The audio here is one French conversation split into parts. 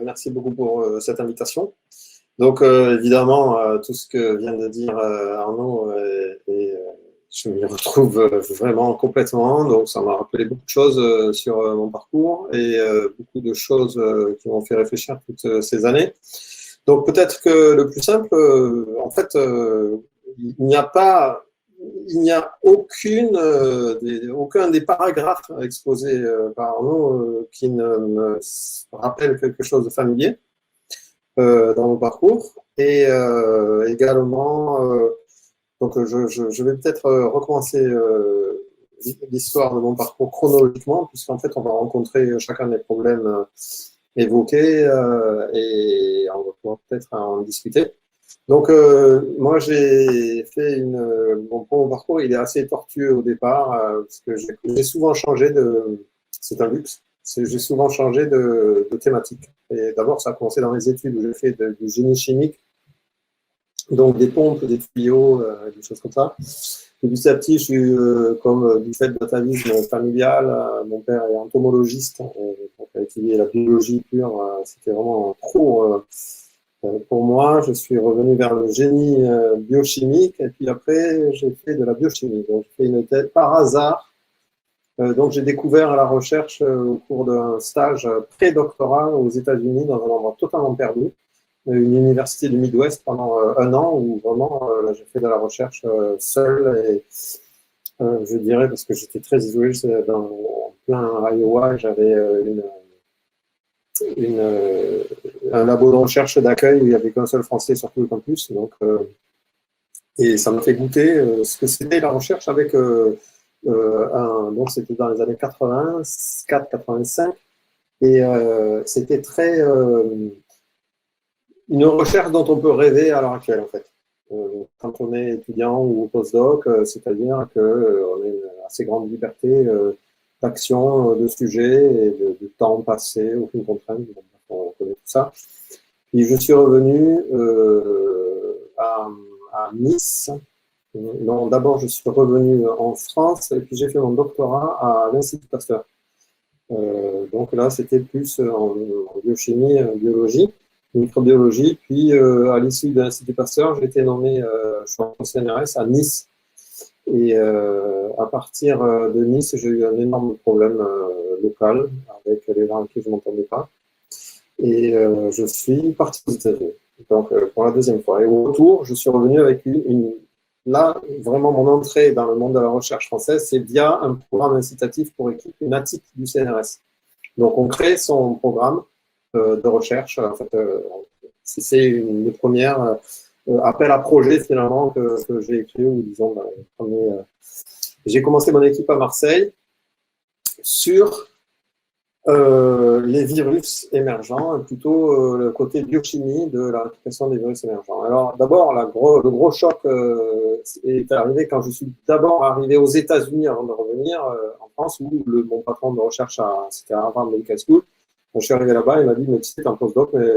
Merci beaucoup pour cette invitation. Donc, évidemment, tout ce que vient de dire Arnaud, je m'y retrouve vraiment complètement. Donc, ça m'a rappelé beaucoup de choses sur mon parcours et beaucoup de choses qui m'ont fait réfléchir toutes ces années. Donc, peut-être que le plus simple, en fait, il n'y a aucun des paragraphes exposés par Arnaud qui ne me rappelle quelque chose de familier dans mon parcours. Et également, donc je vais peut-être recommencer l'histoire de mon parcours chronologiquement, puisqu'en fait, on va rencontrer chacun des problèmes évoqués et on va pouvoir peut-être en discuter. Donc, moi, j'ai fait mon parcours, il est assez tortueux au départ, parce que j'ai souvent changé c'est un luxe, j'ai souvent changé de thématique. Et d'abord, ça a commencé dans les études où j'ai fait du génie chimique, donc des pompes, des tuyaux, des choses comme ça. Et petit à petit, je suis, comme du fait d'atavisme familial, mon père est entomologiste, donc a étudié la biologie pure, c'était vraiment trop pour moi. Je suis revenu vers le génie biochimique, et puis après, j'ai fait de la biochimie. Donc, j'ai fait une thèse par hasard. Donc, j'ai découvert la recherche au cours d'un stage pré-doctorat aux États-Unis, dans un endroit totalement perdu, une université du Midwest pendant un an, où vraiment, j'ai fait de la recherche seul, et je dirais, parce que j'étais très isolé, en plein Iowa, j'avais un labo de recherche d'accueil où il n'y avait qu'un seul Français sur tout le campus. Donc, et ça m'a fait goûter ce que c'était la recherche avec donc c'était dans les années 84-85, et c'était très une recherche dont on peut rêver à l'heure actuelle, en fait. Quand on est étudiant ou postdoc, c'est-à-dire qu'on a une assez grande liberté d'action, de sujet et de temps passé, aucune contrainte, on connaît tout ça. Puis je suis revenu à Nice. Non, d'abord, je suis revenu en France et puis j'ai fait mon doctorat à l'Institut Pasteur. Donc là, c'était plus en biochimie, biologie, microbiologie. Puis à l'issue de l'Institut Pasteur, j'ai été nommé, je suis en CNRS à Nice. Et à partir de Nice, j'ai eu un énorme problème local avec les gens avec qui je ne m'entendais pas. Et je suis parti aux États-Unis, donc pour la deuxième fois. Et au retour, je suis revenu avec là, vraiment, mon entrée dans le monde de la recherche française, c'est via un programme incitatif pour équipe, une ATIC du CNRS. Donc, on crée son programme de recherche. En fait, c'est une des premières appels à projet, finalement, que j'ai écrit, ou disons, j'ai commencé mon équipe à Marseille sur les virus émergents, plutôt le côté biochimie de la réplication des virus émergents. Alors d'abord, le gros choc est arrivé quand je suis d'abord arrivé aux États-Unis avant de revenir en France, où mon patron de recherche, c'était à Harvard Medical School. Quand je suis arrivé là-bas, il m'a dit, mais tu sais, t'es un postdoc, mais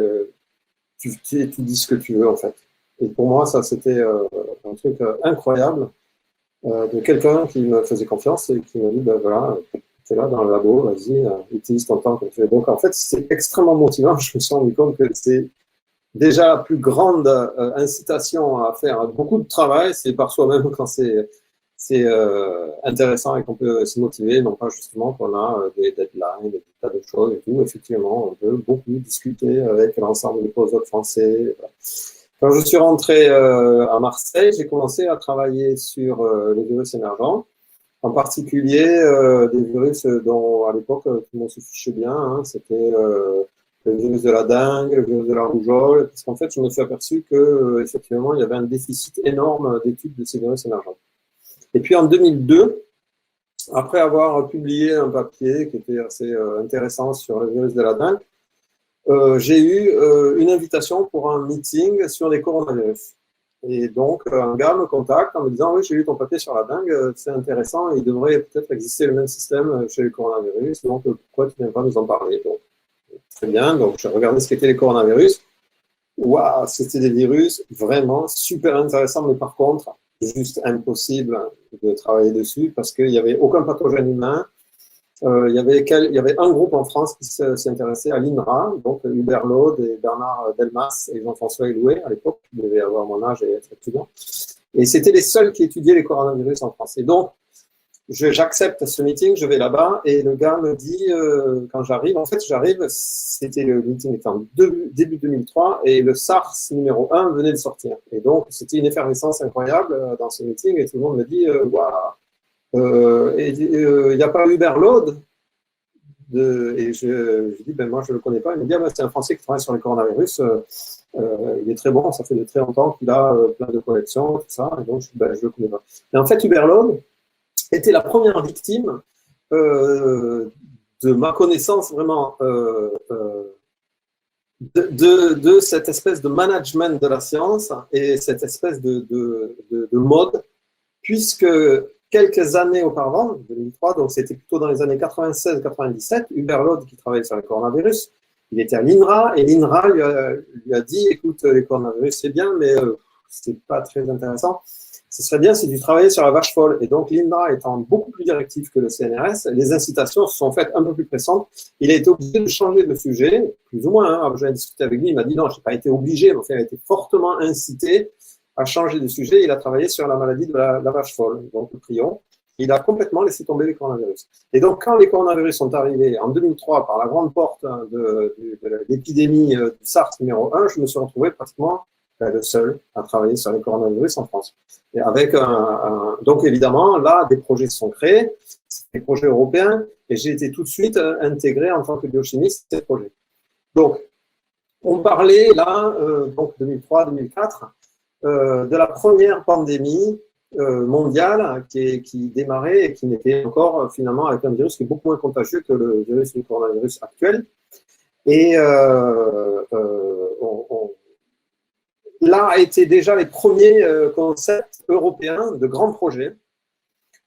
tu dis ce que tu veux, en fait. Et pour moi, ça, c'était un truc incroyable de quelqu'un qui me faisait confiance et qui m'a dit, ben voilà, tu es là dans le labo, vas-y, utilise ton temps comme tu veux. Donc, en fait, c'est extrêmement motivant. Je me suis rendu compte que c'est déjà la plus grande incitation à faire beaucoup de travail. C'est par soi-même quand c'est intéressant et qu'on peut se motiver, non pas justement qu'on a des deadlines, des tas de choses et tout. Effectivement, on peut beaucoup discuter avec l'ensemble des postdocs français. Quand je suis rentré à Marseille, j'ai commencé à travailler sur les virus émergents, en particulier des virus dont à l'époque tout le monde se fichait bien, hein. C'était le virus de la dengue, le virus de la rougeole, parce qu'en fait je me suis aperçu que effectivement il y avait un déficit énorme d'études de ces virus émergents. Et puis en 2002, après avoir publié un papier qui était assez intéressant sur le virus de la dengue, j'ai eu une invitation pour un meeting sur les coronavirus. Et donc, un gars me contacte en me disant, oui, j'ai lu ton papier sur la dengue, c'est intéressant, il devrait peut-être exister le même système chez les coronavirus, donc pourquoi tu ne viens pas nous en parler? Donc, très bien, donc j'ai regardé ce qu'étaient les coronavirus. Waouh, c'était des virus vraiment super intéressants, mais par contre, juste impossible de travailler dessus parce qu'il n'y avait aucun pathogène humain. Il y avait un groupe en France qui s'y intéressait à l'INRA, donc Hubert Laude et Bernard Delmas et Jean-François Eloué à l'époque, qui devaient avoir mon âge et être étudiant. Et c'était les seuls qui étudiaient les coronavirus en France. Et donc, j'accepte ce meeting, je vais là-bas et le gars me dit, quand j'arrive, en fait j'arrive, c'était le meeting était en début 2003 et le SARS numéro 1 venait de sortir. Et donc, c'était une effervescence incroyable dans ce meeting et tout le monde me dit, waouh, il n'y a pas Hubert Laude et je dis, ben moi je ne le connais pas. Il me dit, ah, ben, c'est un Français qui travaille sur les coronavirus. Il est très bon, ça fait de très longtemps qu'il a plein de collections, tout ça. Et donc, ben, je ne le connais pas. Et en fait, Hubert Laude était la première victime de ma connaissance vraiment de cette espèce de management de la science et cette espèce de mode, puisque quelques années auparavant, 2003, donc c'était plutôt dans les années 96-97, Hubert Laude, qui travaillait sur le coronavirus, il était à l'INRA, et l'INRA lui a dit, écoute, les coronavirus, c'est bien, mais c'est pas très intéressant. Ce serait bien si tu travaillais sur la vache folle. Et donc, l'INRA étant beaucoup plus directif que le CNRS, les incitations se sont faites un peu plus pressantes. Il a été obligé de changer de sujet, plus ou moins. Hein. J'ai discuté avec lui, il m'a dit non, je n'ai pas été obligé, mais enfin, il a été fortement incité à changer de sujet. Il a travaillé sur la maladie de la vache folle, donc le prion. Il a complètement laissé tomber les coronavirus. Et donc, quand les coronavirus sont arrivés en 2003 par la grande porte de l'épidémie du SARS numéro 1, je me suis retrouvé pratiquement le seul à travailler sur les coronavirus en France. Et avec donc évidemment, là, des projets se sont créés, des projets européens, et j'ai été tout de suite intégré en tant que biochimiste à ces projets. Donc, on parlait là, donc 2003-2004, de la première pandémie mondiale qui démarrait et qui n'était encore finalement avec un virus qui est beaucoup moins contagieux que le virus du coronavirus actuel. Et là a été déjà les premiers concepts européens de grands projets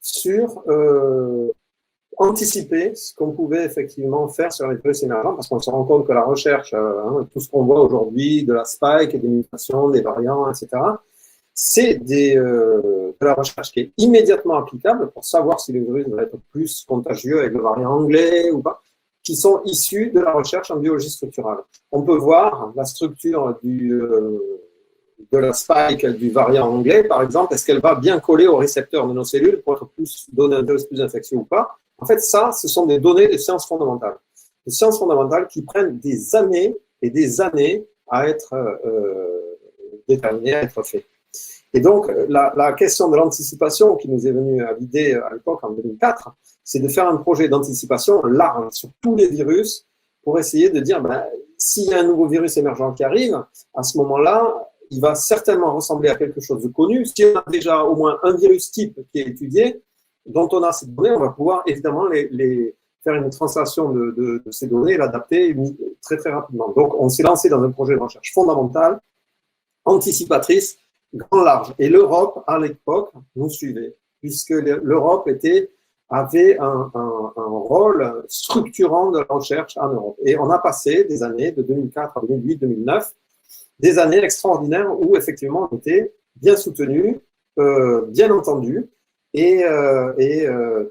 sur anticiper ce qu'on pouvait effectivement faire sur les virus émergents, parce qu'on se rend compte que la recherche, tout ce qu'on voit aujourd'hui, de la spike, des mutations, des variants, etc., c'est de la recherche qui est immédiatement applicable pour savoir si le virus va être plus contagieux avec le variant anglais ou pas, qui sont issus de la recherche en biologie structurale. On peut voir la structure de la spike du variant anglais, par exemple, est-ce qu'elle va bien coller au récepteur de nos cellules pour être donner un virus plus infectieux ou pas. En fait, ça, ce sont des données de sciences fondamentales. Des sciences fondamentales qui prennent des années et des années à être déterminées, à être faites. Et donc, la question de l'anticipation qui nous est venue à l'idée à l'époque, en 2004, c'est de faire un projet d'anticipation large sur tous les virus pour essayer de dire, ben, s'il y a un nouveau virus émergent qui arrive, à ce moment-là, il va certainement ressembler à quelque chose de connu. Si on a déjà au moins un virus type qui est étudié, dont on a ces données, on va pouvoir évidemment faire une translation de ces données et l'adapter très très rapidement. Donc, on s'est lancé dans un projet de recherche fondamentale, anticipatrice, grand large. Et l'Europe, à l'époque, nous suivait, puisque l'Europe avait un rôle structurant de la recherche en Europe. Et on a passé des années, de 2004 à 2008, 2009, des années extraordinaires où, effectivement, on était bien soutenu, bien entendu et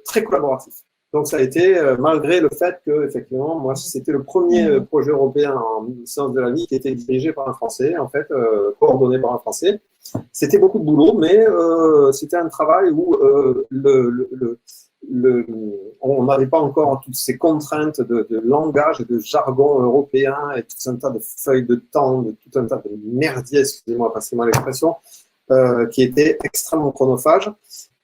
très collaboratif. Donc, ça a été, malgré le fait que, effectivement, moi, c'était le premier projet européen en sciences de la vie qui était dirigé par un Français, en fait, coordonné par un Français. C'était beaucoup de boulot, mais c'était un travail où on n'avait pas encore toutes ces contraintes de langage et de jargon européen et tout un tas de feuilles de temps, de tout un tas de merdier, excusez-moi, passez-moi l'expression, qui étaient extrêmement chronophages.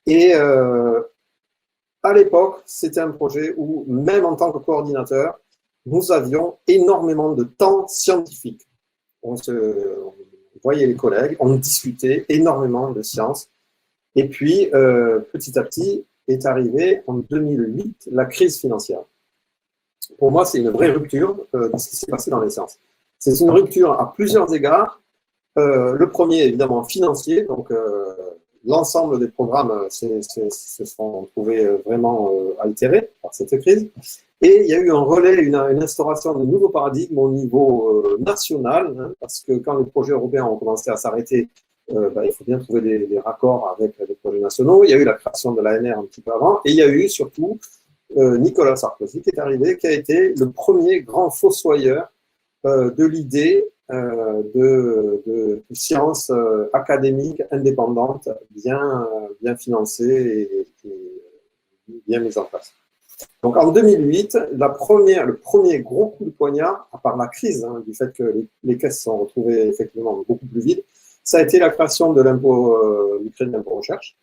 Et à l'époque, c'était un projet où, même en tant que coordinateur, nous avions énormément de temps scientifique. On voyait les collègues, on discutait énormément de sciences. Et puis, petit à petit, est arrivée en 2008 la crise financière. Pour moi, c'est une vraie rupture de ce qui s'est passé dans les sciences. C'est une rupture à plusieurs égards. Le premier, évidemment, financier. Donc, l'ensemble des programmes se sont trouvés vraiment altérés par cette crise. Et il y a eu un relais, une instauration de nouveaux paradigmes au niveau national, hein, parce que quand les projets européens ont commencé à s'arrêter, il faut bien trouver des raccords avec les projets nationaux. Il y a eu la création de l'ANR un petit peu avant, et il y a eu surtout Nicolas Sarkozy, qui est arrivé, qui a été le premier grand fossoyeur de l'idée de sciences académiques indépendantes, bien financées et bien mises en place. Donc en 2008, le premier gros coup de poignard, à part la crise, du fait que les caisses sont retrouvées effectivement beaucoup plus vides, ça a été la création de l'impôt, du crédit d'impôt recherche,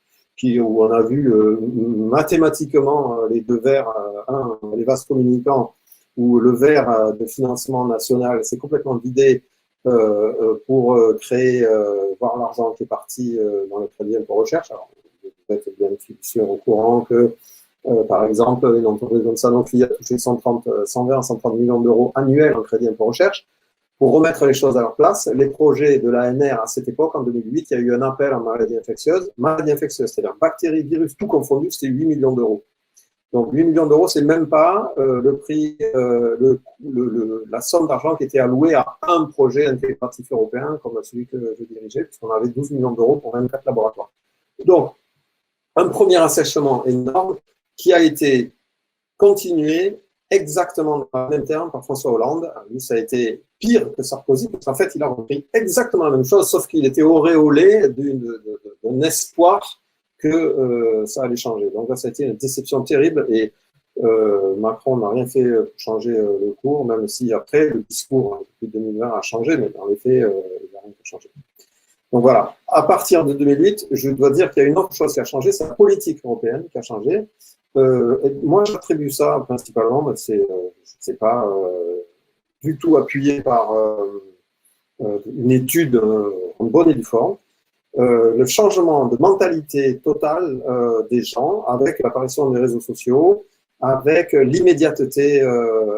où on a vu mathématiquement les deux verres, les vases communicants, où le verre de financement national s'est complètement vidé pour créer, voir l'argent qui est parti dans le crédit d'impôt recherche. Alors, vous êtes bien sûr au courant que par exemple, une entreprise comme Sanofi a touché 120-130 millions d'euros annuels en crédit d'impôt recherche. Pour remettre les choses à leur place, les projets de l'ANR à cette époque, en 2008, il y a eu un appel en maladie infectieuse. Maladie infectieuse, c'est-à-dire bactéries, virus, tout confondu, c'était 8 millions d'euros. Donc 8 millions d'euros, c'est même pas le prix, la somme d'argent qui était allouée à un projet intégratif européen, comme celui que je dirigeais, puisqu'on avait 12 millions d'euros pour 24 laboratoires. Donc, un premier assèchement énorme qui a été continué exactement dans le même terme par François Hollande. Lui, ça a été pire que Sarkozy, parce qu'en fait, il a repris exactement la même chose, sauf qu'il était auréolé d'un espoir que ça allait changer. Donc là, ça a été une déception terrible et Macron n'a rien fait pour changer le cours, même si après, le discours depuis 2020 a changé, mais dans les faits, il n'a rien fait changer. Donc voilà, à partir de 2008, je dois dire qu'il y a une autre chose qui a changé, c'est la politique européenne qui a changé. Moi, j'attribue ça principalement, mais c'est pas du tout appuyé par une étude en bonne et due forme. Le changement de mentalité totale des gens avec l'apparition des réseaux sociaux, avec l'immédiateté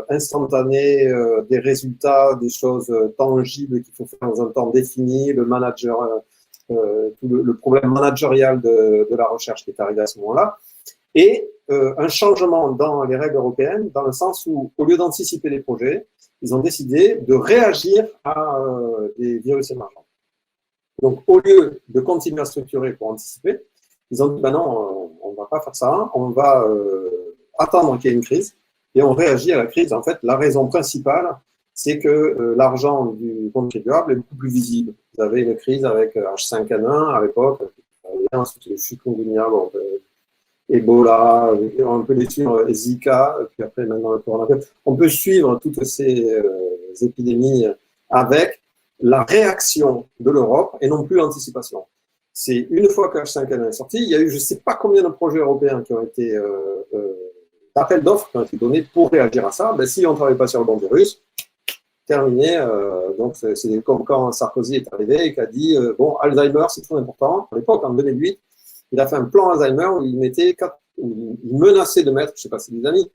instantanée des résultats, des choses tangibles qu'il faut faire dans un temps défini, le manager, tout le problème managérial de la recherche qui est arrivé à ce moment-là, et un changement dans les règles européennes, dans le sens où, au lieu d'anticiper les projets, ils ont décidé de réagir à des virus émergents. Donc, au lieu de continuer à structurer pour anticiper, ils ont dit, ben non, on ne va pas faire ça, on va attendre qu'il y ait une crise, et on réagit à la crise. En fait, la raison principale, c'est que l'argent du contribuable est beaucoup plus visible. Vous avez une crise avec H5N1 à l'époque, ensuite le chikungunya, Ebola, un peu les suivre, Zika, puis après maintenant le coronavirus. On peut suivre toutes ces épidémies avec la réaction de l'Europe et non plus l'anticipation. C'est une fois que H5N1 est sorti, il y a eu je ne sais pas combien de projets européens qui ont été d'appels d'offres qui ont été donnés pour réagir à ça. Ben, si on ne travaille pas sur le bon virus, terminé. Donc c'est comme quand Sarkozy est arrivé et qui a dit bon, Alzheimer, c'est trop important. À l'époque, en 2008, il a fait un plan Alzheimer où il menaçait de mettre, je ne sais pas si des amis,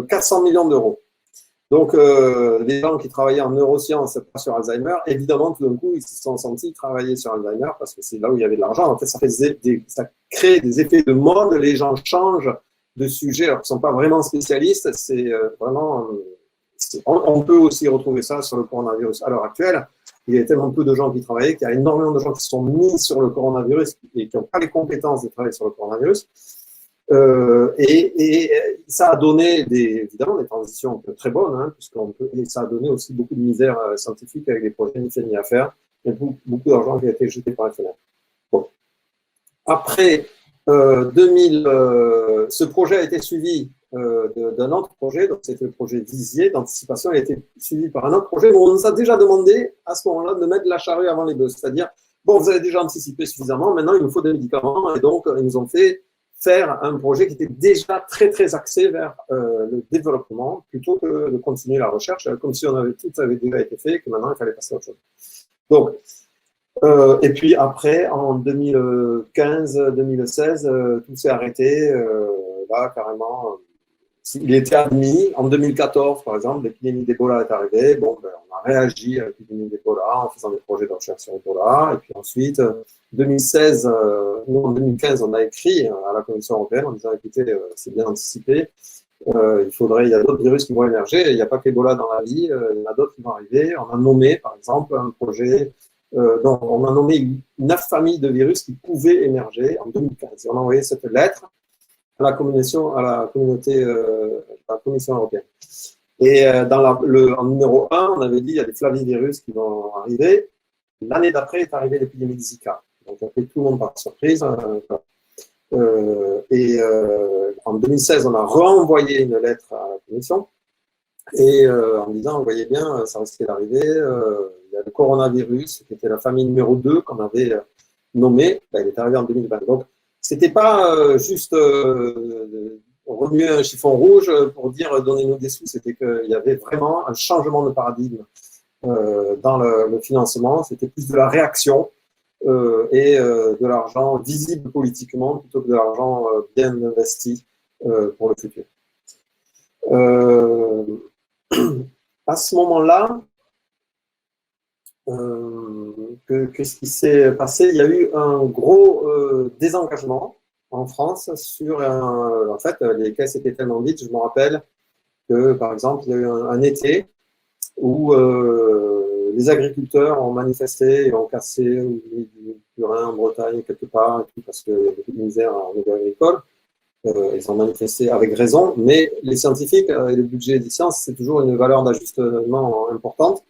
400 millions d'euros. Donc, les gens qui travaillaient en neurosciences, pas sur Alzheimer, évidemment, tout d'un coup, ils se sont sentis travailler sur Alzheimer parce que c'est là où il y avait de l'argent. En fait, ça crée des effets de mode, les gens changent de sujet alors qu'ils ne sont pas vraiment spécialistes. C'est vraiment. On peut aussi retrouver ça sur le coronavirus à l'heure actuelle. Il y a tellement peu de gens qui travaillaient qu'il y a énormément de gens qui se sont mis sur le coronavirus et qui n'ont pas les compétences de travailler sur le coronavirus. Et ça a donné évidemment des transitions très bonnes, et ça a donné aussi beaucoup de misère scientifique avec des projets ni fait ni à faire, et beaucoup d'argent qui a été jeté par les fenêtres. Bon. Après 2000, ce projet a été suivi d'un autre projet, donc c'était le projet Visier d'anticipation, il a été suivi par un autre projet où on nous a déjà demandé à ce moment-là de mettre la charrue avant les bœufs, c'est-à-dire, bon, vous avez déjà anticipé suffisamment, maintenant il nous faut des médicaments, et donc ils nous ont fait faire un projet qui était déjà très très axé vers le développement plutôt que de continuer la recherche, comme si tout avait déjà été fait et que maintenant il fallait passer à autre chose. Donc, et puis après, en 2015-2016, tout s'est arrêté. Là, carrément, il était admis. En 2014, par exemple, l'épidémie d'Ebola est arrivée. Bon, ben, on a réagi à l'épidémie d'Ebola en faisant des projets de recherche sur Ebola. Et puis ensuite, 2016, nous, en 2015, on a écrit à la Commission européenne en disant, écoutez, c'est bien anticipé. Il y a d'autres virus qui vont émerger. Il n'y a pas qu'Ebola dans la vie. Il y en a d'autres qui vont arriver. On a nommé, par exemple, un projet. Donc, on a nommé 9 familles de virus qui pouvaient émerger en 2015. Et on a envoyé cette lettre la Commission européenne. Et en numéro 1, on avait dit il y a des flavivirus qui vont arriver. L'année d'après est arrivée l'épidémie de Zika. Donc, ça fait tout le monde par surprise. En 2016, on a renvoyé une lettre à la Commission en disant, vous voyez bien, ça risquait d'arriver. Il y a le coronavirus, qui était la famille numéro 2 qu'on avait nommée. Il est arrivé en 2020. Donc, c'était pas juste remuer un chiffon rouge pour dire donnez-nous des sous. C'était qu'il y avait vraiment un changement de paradigme dans le financement. C'était plus de la réaction de l'argent visible politiquement plutôt que de l'argent bien investi pour le futur. À ce moment-là, qu'est-ce qui s'est passé? Il y a eu un gros désengagement en France sur en fait, les caisses étaient tellement vides, je me rappelle que, par exemple, il y a eu un été où les agriculteurs ont manifesté et ont cassé du purin en Bretagne quelque part, parce qu'il y a beaucoup de misère en milieu agricole. Ils ont manifesté avec raison, mais les scientifiques et le budget des sciences, c'est toujours une valeur d'ajustement importante.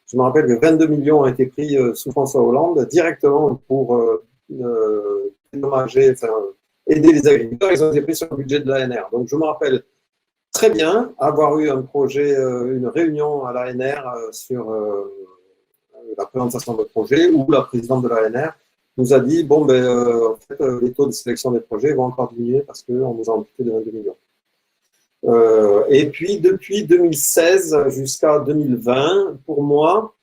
Je me rappelle que 22 millions ont été pris sous François Hollande directement pour dédommager, aider les agriculteurs. Ils ont été pris sur le budget de l'ANR. Donc je me rappelle très bien avoir eu un projet, une réunion à l'ANR sur la présentation de projet où la présidente de l'ANR nous a dit bon, en fait, les taux de sélection des projets vont encore diminuer parce qu'on nous a amputé de 22 millions. Et puis, depuis 2016 jusqu'à 2020, pour moi,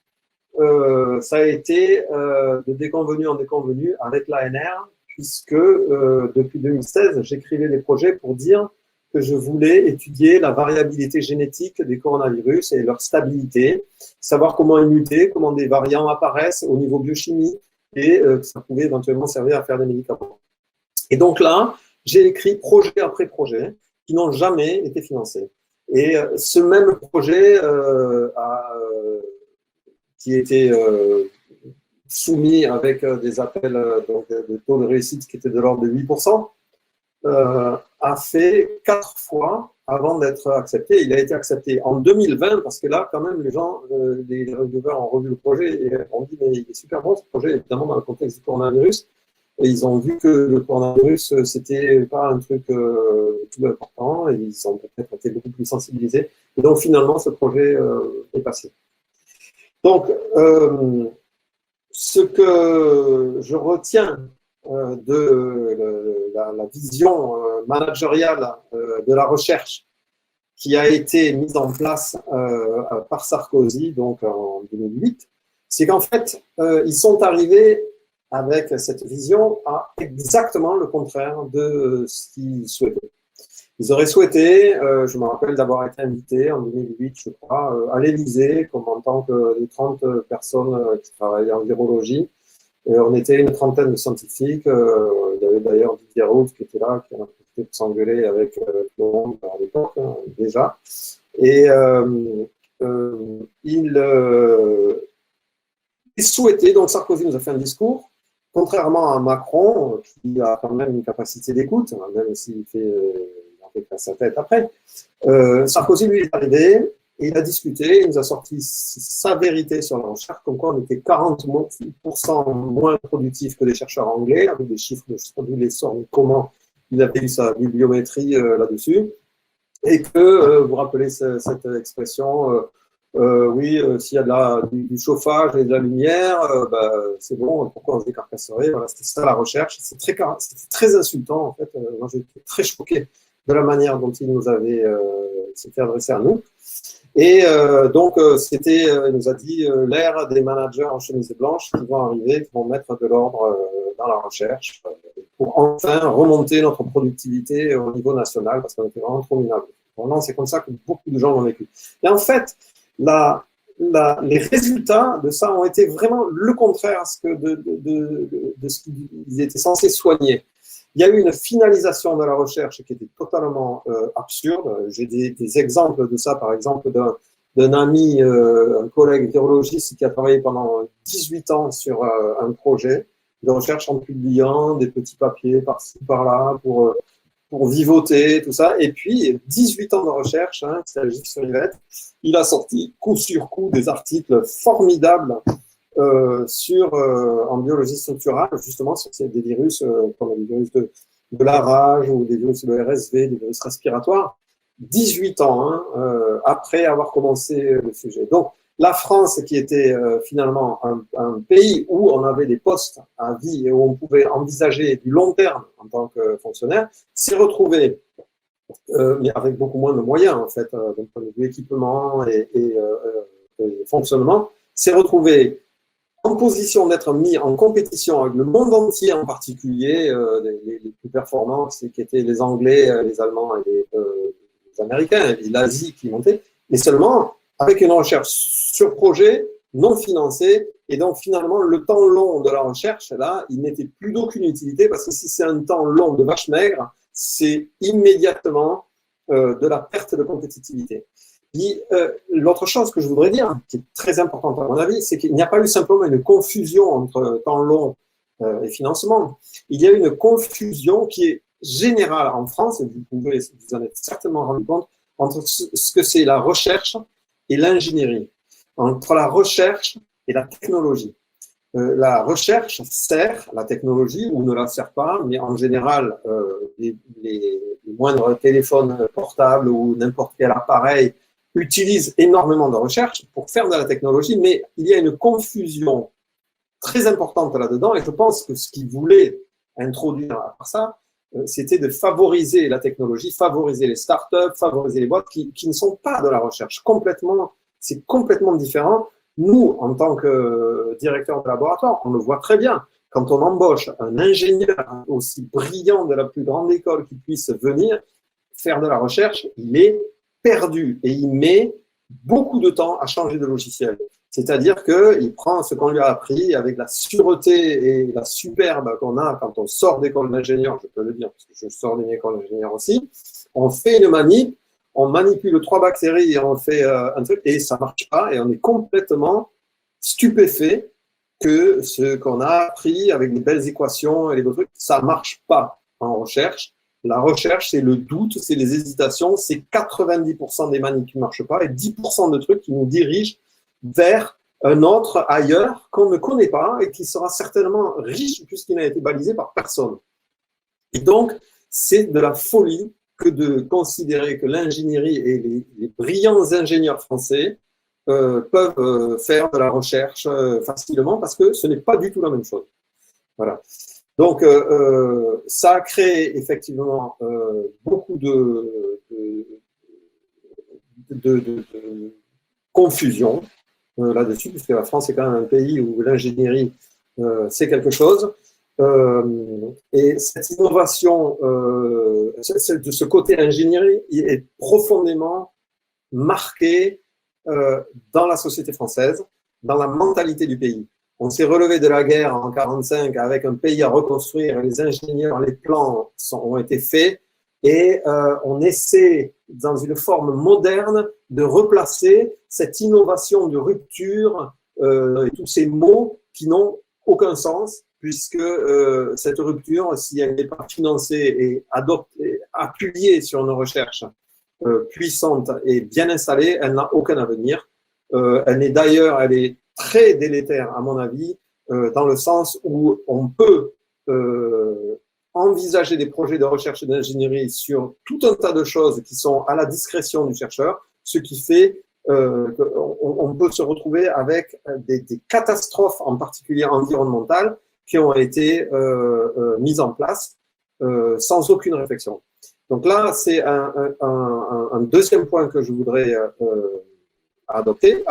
ça a été de déconvenu en déconvenu avec l'ANR, puisque depuis 2016, j'écrivais des projets pour dire que je voulais étudier la variabilité génétique des coronavirus et leur stabilité, savoir comment ils mutaient, comment des variants apparaissent au niveau biochimie, et que ça pouvait éventuellement servir à faire des médicaments. Et donc là, j'ai écrit projet après projet qui n'ont jamais été financés. Et ce même projet qui était soumis avec des appels donc, de taux de réussite qui étaient de l'ordre de 8%, a fait 4 fois avant d'être accepté. Il a été accepté en 2020 parce que là, quand même, les gens, les reviewers ont revu le projet et ont dit mais il est super bon ce projet, évidemment dans le contexte du coronavirus. Et ils ont vu que le coronavirus, c'était pas un truc tout important et ils ont peut-être été beaucoup plus sensibilisés. Et donc finalement, ce projet est passé. Donc, ce que je retiens de la vision managériale de la recherche qui a été mise en place par Sarkozy donc en 2008, c'est qu'en fait, ils sont arrivés avec cette vision à exactement le contraire de ce qu'ils souhaitaient. Ils auraient souhaité, je me rappelle d'avoir été invité en 2008, je crois, à l'Élysée, comme en tant que 30 personnes qui travaillaient en virologie. On était une trentaine de scientifiques. Il y avait d'ailleurs Didier Raoult qui était là, qui a profité de s'engueuler avec tout le monde à l'époque, déjà. Et il souhaitait, donc Sarkozy nous a fait un discours, contrairement à Macron, qui a quand même une capacité d'écoute, même s'il fait sa tête après. Sarkozy, lui, est arrivé, et il a discuté, il nous a sorti sa vérité sur la recherche, comme quoi on était 40% moins productifs que les chercheurs anglais, avec des chiffres de les sorts, comment il avait eu sa bibliométrie là-dessus, et que, vous rappelez cette expression, oui, s'il y a du chauffage et de la lumière, c'est bon, pourquoi on se décarcasserait? Voilà, c'était ça la recherche, c'était très insultant, en fait, moi j'étais très choqué de la manière dont il nous avait s'était adressé à nous. Et donc, il nous a dit l'ère des managers en chemise blanche qui vont arriver, qui vont mettre de l'ordre dans la recherche pour enfin remonter notre productivité au niveau national parce qu'on était vraiment trop minables. Vraiment, c'est comme ça que beaucoup de gens l'ont vécu. Et en fait, les résultats de ça ont été vraiment le contraire de ce qu'ils étaient censés soigner. Il y a eu une finalisation de la recherche qui était totalement absurde. J'ai des exemples de ça, par exemple, d'un ami, un collègue virologiste qui a travaillé pendant 18 ans sur un projet de recherche en publiant des petits papiers par-ci, par-là, pour pour vivoter, tout ça. Et puis, 18 ans de recherche, hein, c'est Gilles Surivette, il a sorti coup sur coup des articles formidables en biologie structurale, justement sur des virus comme les virus de la rage ou des virus de RSV, des virus respiratoires, 18 ans hein, après avoir commencé le sujet. Donc, la France, qui était finalement un pays où on avait des postes à vie et où on pouvait envisager du long terme en tant que fonctionnaire, s'est retrouvée, mais avec beaucoup moins de moyens en fait, d'un point de vue équipement et fonctionnement, s'est retrouvée en position d'être mis en compétition avec le monde entier, en particulier les plus performants, qui étaient les Anglais, les Allemands et les Américains, et l'Asie qui montait, mais seulement avec une recherche sur projet, non financée, et donc finalement le temps long de la recherche, là, il n'était plus d'aucune utilité, parce que si c'est un temps long de vache maigre, c'est immédiatement de la perte de compétitivité. L'autre chose que je voudrais dire, qui est très importante à mon avis, c'est qu'il n'y a pas eu simplement une confusion entre temps long et financement. Il y a eu une confusion qui est générale en France, et vous en êtes certainement rendu compte, entre ce que c'est la recherche et l'ingénierie, entre la recherche et la technologie. La recherche sert la technologie ou ne la sert pas, mais en général, les moindres téléphones portables ou n'importe quel appareil utilisent énormément de recherche pour faire de la technologie, mais il y a une confusion très importante là-dedans, et je pense que ce qu'ils voulaient introduire à part ça, c'était de favoriser la technologie, favoriser les startups, favoriser les boîtes qui ne sont pas de la recherche. C'est complètement différent. Nous, en tant que directeur de laboratoire, on le voit très bien. Quand on embauche un ingénieur aussi brillant de la plus grande école qui puisse venir faire de la recherche, il est perdu et il met beaucoup de temps à changer de logiciel. C'est-à-dire qu'il prend ce qu'on lui a appris avec la sûreté et la superbe qu'on a quand on sort d'école d'ingénieur, je peux le dire parce que je sors d'une école d'ingénieur aussi, on fait une manip, on manipule 3 bactéries et on fait un truc et ça ne marche pas et on est complètement stupéfait que ce qu'on a appris avec des belles équations et les beaux trucs, ça ne marche pas en recherche. La recherche, c'est le doute, c'est les hésitations, c'est 90% des manips qui ne marchent pas et 10% de trucs qui nous dirigent vers un autre ailleurs qu'on ne connaît pas et qui sera certainement riche puisqu'il n'a été balisé par personne. Et donc, c'est de la folie que de considérer que l'ingénierie et les brillants ingénieurs français peuvent faire de la recherche facilement parce que ce n'est pas du tout la même chose. Voilà. Donc, ça a créé effectivement beaucoup de confusion là-dessus, puisque la France est quand même un pays où l'ingénierie, c'est quelque chose. Et cette innovation, de ce côté ingénierie, est profondément marqué dans la société française, dans la mentalité du pays. On s'est relevé de la guerre en 1945 avec un pays à reconstruire, les ingénieurs, les plans ont été faits, et on essaie, dans une forme moderne, de replacer cette innovation de rupture et tous ces mots qui n'ont aucun sens, puisque cette rupture, si elle n'est pas financée et appuyée sur une recherche puissante et bien installée, elle n'a aucun avenir. Elle est très délétère, à mon avis, dans le sens où on peut envisager des projets de recherche et d'ingénierie sur tout un tas de choses qui sont à la discrétion du chercheur, ce qui fait qu'on peut se retrouver avec des catastrophes, en particulier environnementales, qui ont été mises en place sans aucune réflexion. Donc là, c'est un deuxième point que je voudrais aborder,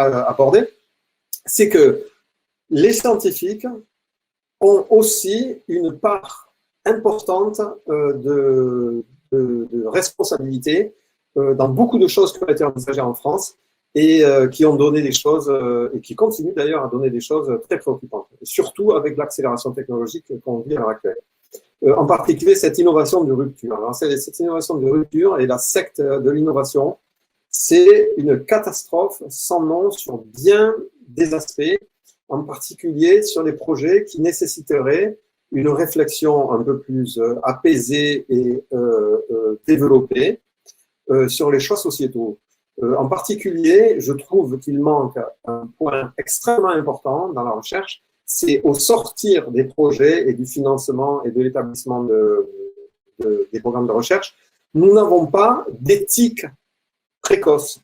c'est que les scientifiques ont aussi une part importante de responsabilité dans beaucoup de choses qui ont été envisagées en France et qui ont donné des choses, et qui continuent d'ailleurs à donner des choses très préoccupantes, surtout avec l'accélération technologique qu'on vit à l'heure actuelle. En particulier, cette innovation de rupture. Alors, cette innovation de rupture et la secte de l'innovation, c'est une catastrophe sans nom sur bien des aspects, en particulier sur des projets qui nécessiteraient une réflexion un peu plus apaisée et développée sur les choix sociétaux. En particulier, je trouve qu'il manque un point extrêmement important dans la recherche, c'est au sortir des projets et du financement et de l'établissement des programmes de recherche, nous n'avons pas d'éthique précoce.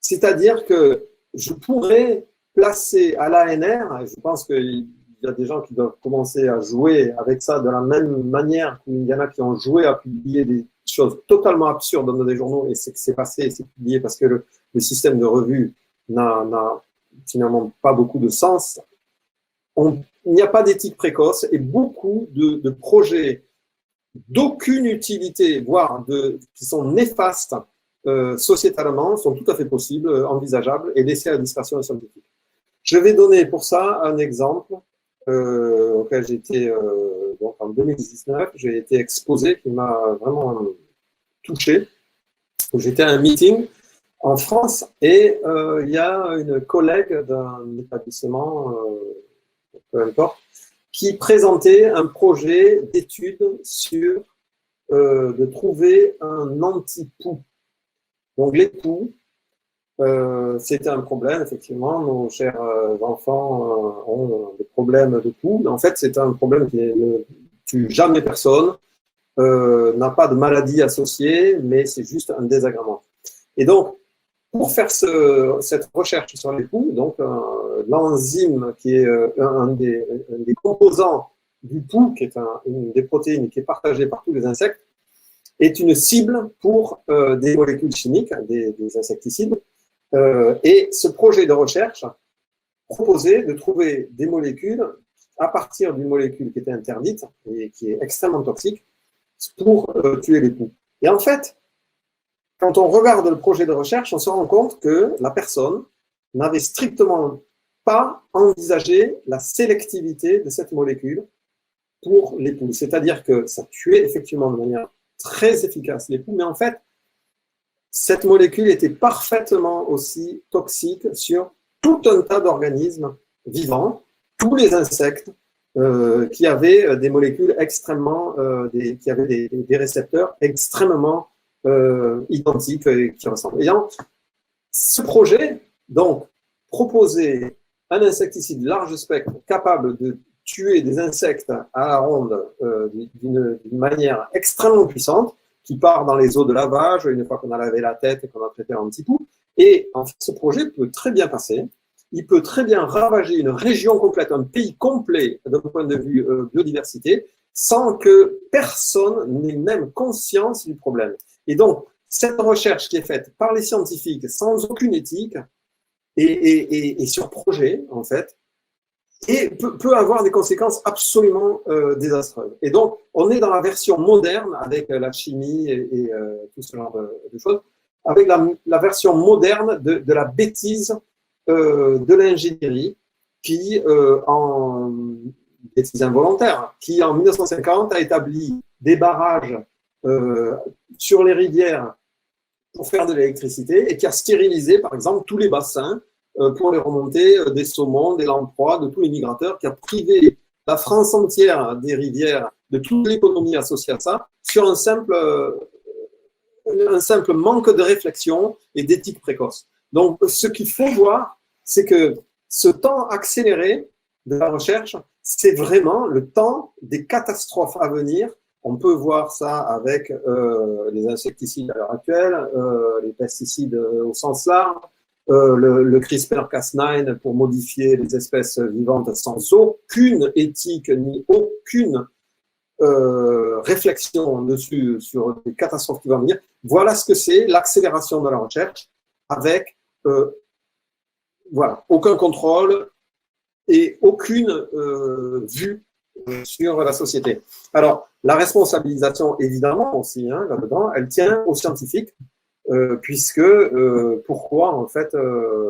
C'est-à-dire que je pourrais placer à l'ANR, et je pense qu'il y a des gens qui doivent commencer à jouer avec ça de la même manière qu'il y en a qui ont joué à publier des choses totalement absurdes dans des journaux, et c'est que c'est passé, c'est publié parce que le système de revue n'a finalement pas beaucoup de sens. Il n'y a pas d'éthique précoce et beaucoup de projets d'aucune utilité, voire qui sont néfastes sociétalement, sont tout à fait possibles, envisageables et laissés à la discrétion scientifique. Je vais donner pour ça un exemple auquel j'ai été, donc en 2019, j'ai été exposé, qui m'a vraiment touché. J'étais à un meeting en France et il y a une collègue d'un établissement, peu importe, qui présentait un projet d'étude sur de trouver un anti-poux. Donc les poux, c'était un problème, effectivement. Nos chers enfants ont des problèmes de poux. En fait, c'est un problème qui ne tue jamais personne, n'a pas de maladie associée, mais c'est juste un désagrément. Et donc, pour faire cette recherche sur les poux, donc l'enzyme qui est un des composants du poux, qui est une des protéines qui est partagée par tous les insectes, est une cible pour des molécules chimiques, des insecticides. Et ce projet de recherche proposait de trouver des molécules à partir d'une molécule qui était interdite et qui est extrêmement toxique pour tuer les poux. Et en fait, quand on regarde le projet de recherche, on se rend compte que la personne n'avait strictement pas envisagé la sélectivité de cette molécule pour les poux. C'est-à-dire que ça tuait effectivement de manière très efficace les poux, mais en fait, cette molécule était parfaitement aussi toxique sur tout un tas d'organismes vivants, tous les insectes qui avaient des molécules extrêmement, qui avaient des récepteurs extrêmement identiques et qui ressemblent. Et donc, ce projet, donc, proposait un insecticide large spectre capable de tuer des insectes à la ronde d'une manière extrêmement puissante, qui part dans les eaux de lavage une fois qu'on a lavé la tête et qu'on a traité un petit coup. Et en fait, ce projet peut très bien passer. Il peut très bien ravager une région complète, un pays complet d'un point de vue biodiversité, sans que personne n'ait même conscience du problème. Et donc, cette recherche qui est faite par les scientifiques sans aucune éthique et sur projet, en fait, et peut avoir des conséquences absolument désastreuses. Et donc, on est dans la version moderne, avec la chimie et tout ce genre de choses, avec la version moderne de la bêtise de l'ingénierie qui, en bêtise involontaire, qui en 1950 a établi des barrages sur les rivières pour faire de l'électricité et qui a stérilisé, par exemple, tous les bassins pour les remonter des saumons, des lamproies, de tous les migrateurs, qui a privé la France entière des rivières, de toute l'économie associée à ça, sur un simple manque de réflexion et d'éthique précoce. Donc, ce qu'il faut voir, c'est que ce temps accéléré de la recherche, c'est vraiment le temps des catastrophes à venir. On peut voir ça avec les insecticides à l'heure actuelle, les pesticides au sens large, le CRISPR-Cas9 pour modifier les espèces vivantes sans aucune éthique ni aucune réflexion dessus sur les catastrophes qui vont venir. Voilà ce que c'est l'accélération de la recherche avec voilà, aucun contrôle et aucune vue sur la société. Alors, la responsabilisation, évidemment, aussi, hein, là-dedans, elle tient aux scientifiques, puisque pourquoi, en fait,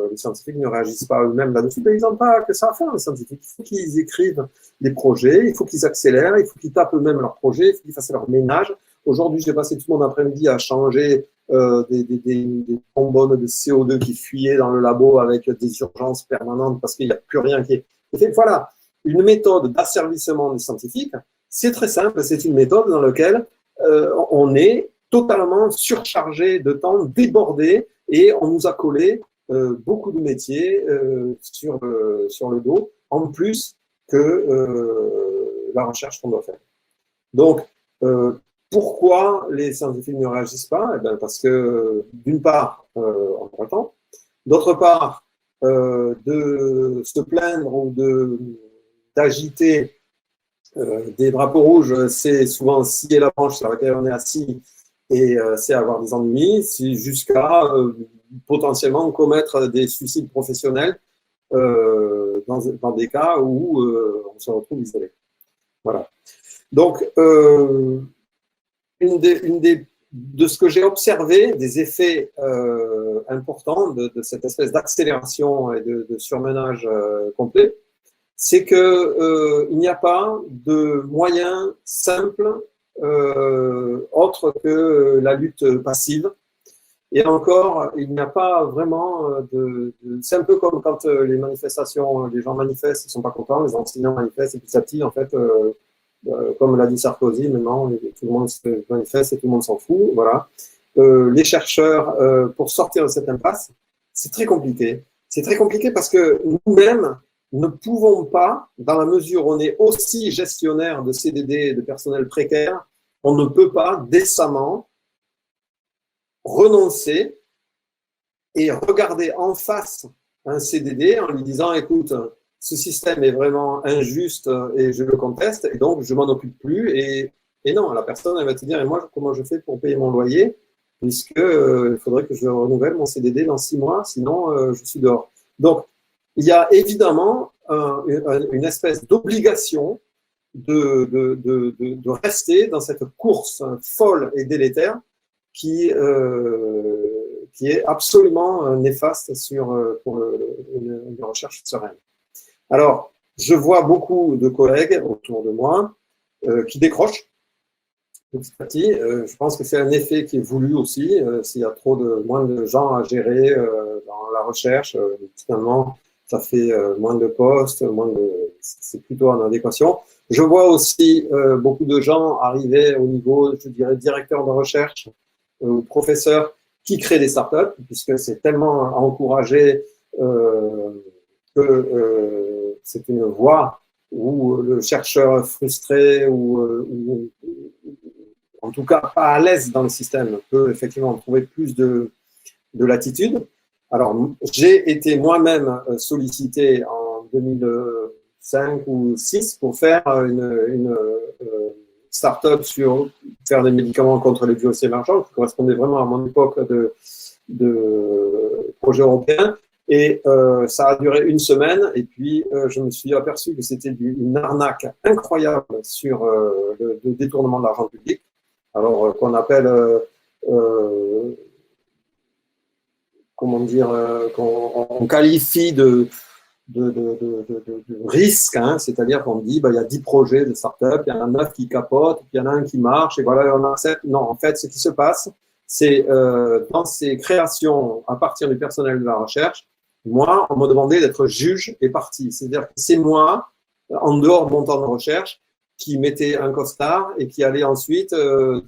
les scientifiques ne réagissent pas eux-mêmes là-dessus? Ils n'ont pas que ça à faire, les scientifiques. Il faut qu'ils écrivent des projets, il faut qu'ils accélèrent, il faut qu'ils tapent eux-mêmes leurs projets, il faut qu'ils fassent leur ménage. Aujourd'hui, j'ai passé tout mon après-midi à changer des bonbonnes de CO2 qui fuyaient dans le labo avec des urgences permanentes parce qu'il n'y a plus rien qui est fait. Voilà, une méthode d'asservissement des scientifiques C'est très simple, c'est une méthode dans laquelle on est totalement surchargé de temps, débordé, et on nous a collé beaucoup de métiers sur le dos, en plus que la recherche qu'on doit faire. Donc, pourquoi les scientifiques ne réagissent pas? Eh bien, parce que, d'une part, on n'a pas le temps, d'autre part, de se plaindre ou d'agiter des drapeaux rouges, c'est souvent scier la branche sur laquelle on est assis et c'est avoir des ennuis, jusqu'à potentiellement commettre des suicides professionnels dans des cas où on se retrouve isolé. Voilà. Donc, de ce que j'ai observé, des effets importants de cette espèce d'accélération et de surmenage complet, c'est qu'il n'y a pas de moyen simple autre que la lutte passive. Et encore, il n'y a pas vraiment c'est un peu comme quand les manifestations, les gens manifestent, ils ne sont pas contents, les enseignants manifestent, et petit à petit, en fait, comme l'a dit Sarkozy, maintenant, tout le monde se manifeste et tout le monde s'en fout. Voilà. Les chercheurs, pour sortir de cette impasse, c'est très compliqué. C'est très compliqué parce que nous-mêmes ne pouvons pas, dans la mesure où on est aussi gestionnaire de CDD, de personnel précaire, on ne peut pas décemment renoncer et regarder en face un CDD en lui disant, écoute, ce système est vraiment injuste et je le conteste et donc je m'en occupe plus. Et non, la personne, elle va te dire, et moi, comment je fais pour payer mon loyer, puisque il faudrait que je renouvelle mon CDD dans 6 mois, sinon je suis dehors. Donc, il y a évidemment une espèce d'obligation de rester dans cette course folle et délétère qui est absolument néfaste pour une recherche sereine. Alors, je vois beaucoup de collègues autour de moi qui décrochent petit à petit. Je pense que c'est un effet qui est voulu aussi. S'il y a moins de gens à gérer dans la recherche, finalement, ça fait moins de postes, c'est plutôt en adéquation. Je vois aussi beaucoup de gens arriver au niveau, je dirais, directeur de recherche ou professeur qui créent des startups, puisque c'est tellement encouragé que c'est une voie où le chercheur frustré ou en tout cas pas à l'aise dans le système peut effectivement trouver plus de latitude. Alors, j'ai été moi-même sollicité en 2005 ou 2006 pour faire une start-up sur faire des médicaments contre les virus émergents, qui correspondait vraiment à mon époque de projet européen. Et ça a duré 1 semaine, et puis je me suis aperçu que c'était une arnaque incroyable sur le détournement de l'argent public, alors qu'on appelle comment dire, qu'on qualifie de risque, hein, c'est-à-dire qu'on dit il y a 10 projets de start-up, il y en a 9 qui capotent, puis il y en a un qui marche, et voilà, on accepte. Non, en fait, ce qui se passe, c'est dans ces créations à partir du personnel de la recherche, moi, on m'a demandé d'être juge et partie. C'est-à-dire que c'est moi, en dehors de mon temps de recherche, qui mettait un costard et qui allait ensuite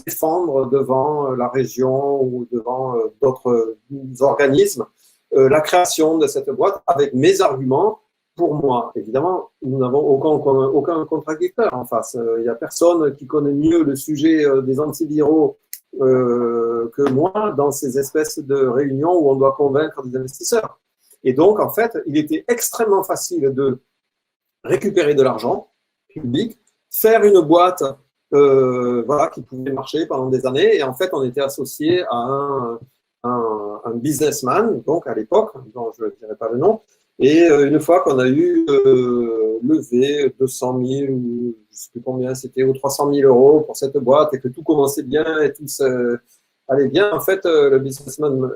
défendre devant la région ou devant d'autres organismes la création de cette boîte avec mes arguments pour moi. Évidemment, nous n'avons aucun contradicteur en face. Il n'y a personne qui connaît mieux le sujet des antiviraux que moi dans ces espèces de réunions où on doit convaincre des investisseurs. Et donc, en fait, il était extrêmement facile de récupérer de l'argent public, faire une boîte voilà, qui pouvait marcher pendant des années. Et en fait, on était associé à un businessman, donc à l'époque, dont je ne dirai pas le nom. Et une fois qu'on a eu levé 200 000 ou je ne sais plus combien c'était, ou 300 000 euros pour cette boîte et que tout commençait bien et tout allait bien, en fait, le businessman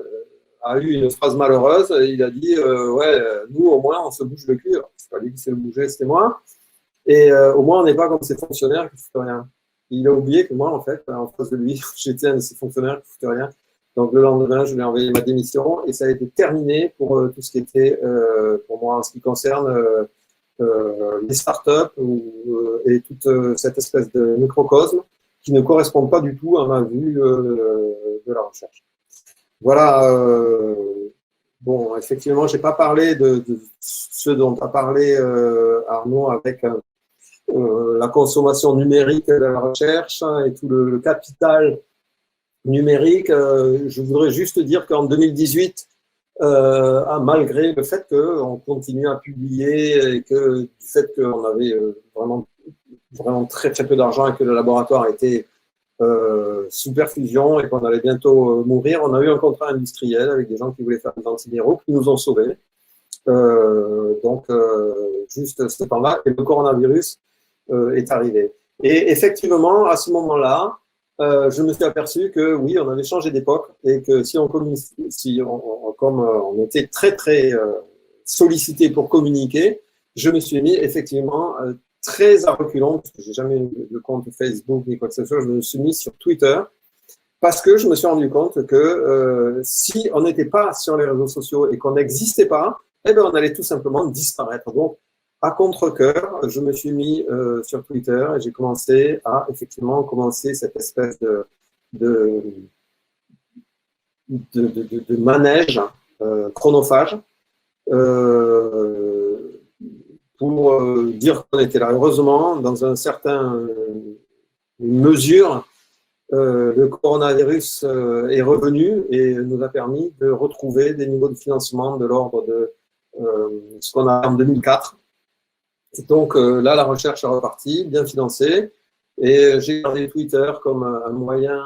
a eu une phrase malheureuse. Il a dit ouais, nous au moins on se bouge le cul. C'est pas lui qui s'est bougé, c'était moi. Et au moins on n'est pas comme ces fonctionnaires qui ne foutent rien. Et il a oublié que moi, en fait, en face de lui, j'étais un de ces fonctionnaires qui ne foutent rien. Donc le lendemain, je lui ai envoyé ma démission et ça a été terminé pour tout ce qui était, pour moi, en ce qui concerne les startups et toute cette espèce de microcosme qui ne correspond pas du tout à ma vue de la recherche. Voilà. Bon, effectivement, je n'ai pas parlé de ce dont a parlé Arnaud avec la consommation numérique de la recherche et tout le capital numérique. Je voudrais juste dire qu'en 2018, malgré le fait qu'on continue à publier et que du fait qu'on avait vraiment très très peu d'argent et que le laboratoire était sous perfusion et qu'on allait bientôt mourir, on a eu un contrat industriel avec des gens qui voulaient faire des antiviraux qui nous ont sauvés. Juste ce temps-là, et le coronavirus est arrivé. Et effectivement, à ce moment-là, je me suis aperçu que oui, on avait changé d'époque et que comme on était très très sollicité pour communiquer, je me suis mis effectivement très à reculons, parce que j'ai jamais eu de compte Facebook ni quoi que ce soit, je me suis mis sur Twitter parce que je me suis rendu compte que si on n'était pas sur les réseaux sociaux et qu'on n'existait pas, eh bien, on allait tout simplement disparaître. Donc, à contre-cœur, je me suis mis sur Twitter et j'ai commencé à effectivement commencer cette espèce de manège chronophage pour dire qu'on était là. Heureusement, dans une certaine mesure, le coronavirus est revenu et nous a permis de retrouver des niveaux de financement de l'ordre de ce qu'on a en 2004. Et donc là, la recherche est repartie, bien financée. Et j'ai gardé Twitter comme un moyen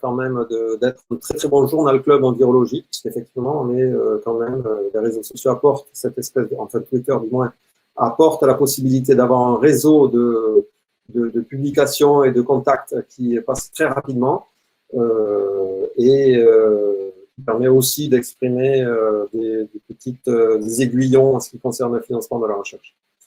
quand même d'être un très très bon journal club en virologie, parce qu'effectivement, on est quand même, les réseaux sociaux apportent cette espèce en fait Twitter du moins, apporte la possibilité d'avoir un réseau de publications et de contacts qui passe très rapidement et qui permet aussi d'exprimer des petites des aiguillons en ce qui concerne le financement de la recherche.